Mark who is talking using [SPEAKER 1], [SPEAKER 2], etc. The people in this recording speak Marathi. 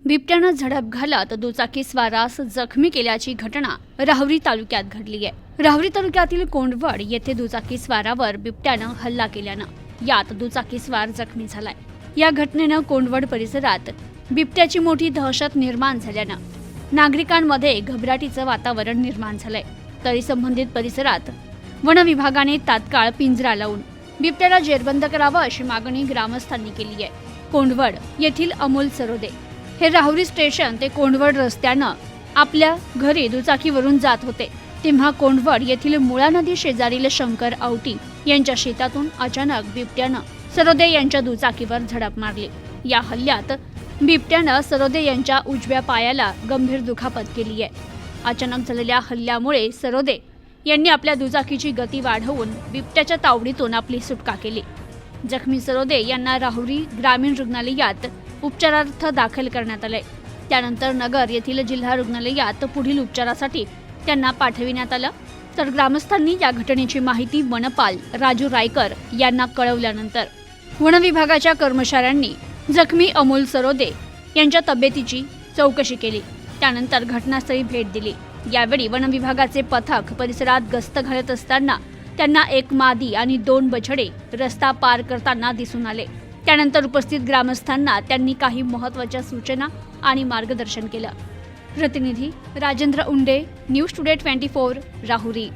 [SPEAKER 1] बिबट्यानं झडप घालत दुचाकी स्वारास जखमी केल्याची घटना राहुरी तालुक्यात घडली आहे। राहुरी तालुक्यातील कोंडवड येथे दुचाकी स्वारावर बिबट्यानं हल्ला केल्यानं यात दुचाकी स्वार जखमी झालाय। या घटनेनं कोंडवड परिसरात बिबट्याची मोठी दहशत निर्माण झाल्यानं नागरिकांमध्ये घबराटीचं वातावरण निर्माण झालंय। तरी संबंधित परिसरात वन विभागाने तात्काळ पिंजरा लावून बिबट्याला जेरबंद करावं अशी मागणी ग्रामस्थांनी केली आहे। कोंडवड येथील अमोल सरोदे हे राहुरी स्टेशन ते कोंडवड रस्त्यानं आपल्या घरी दुचाकीवरून जात होते, तेव्हा कोंडवड येथील मुळा नदी शेजारील शंकर आवटी यांच्या शेतातून अचानक बिबट्यानं सरोदे यांच्या दुचाकीवर झडप मारली। या हल्ल्यात बिबट्यानं सरोदे यांच्या उजव्या पायाला गंभीर दुखापत केली आहे। अचानक झालेल्या हल्ल्यामुळे सरोदे यांनी आपल्या दुचाकीची गती वाढवून बिबट्याच्या तावडीतून आपली सुटका केली। जखमी सरोदे यांना राहुरी ग्रामीण रुग्णालयात उपचारार्थ दाखल करण्यात आले। त्यानंतर नगर येथील जिल्हा रुग्णालयात पुढील उपचारासाठी त्यांना पाठविण्यात आलं। तर ग्रामस्थांनी या घटनेची माहिती वनपाल राजू रायकर यांना कळवल्यानंतर वन विभागाच्या कर्मचाऱ्यांनी जखमी अमोल सरोदे यांच्या तब्येतीची चौकशी केली। त्यानंतर घटनास्थळी भेट दिली। यावेळी वन विभागाचे पथक परिसरात गस्त घालत असताना त्यांना एक मादी आणि 2 बछडे रस्ता पार करताना दिसून आले। त्यानंतर उपस्थित ग्रामस्थांना त्यांनी काही महत्त्वाच्या सूचना आणि मार्गदर्शन केलं। प्रतिनिधी राजेंद्र उंडे, न्यूज टुडे 24, राहुरी।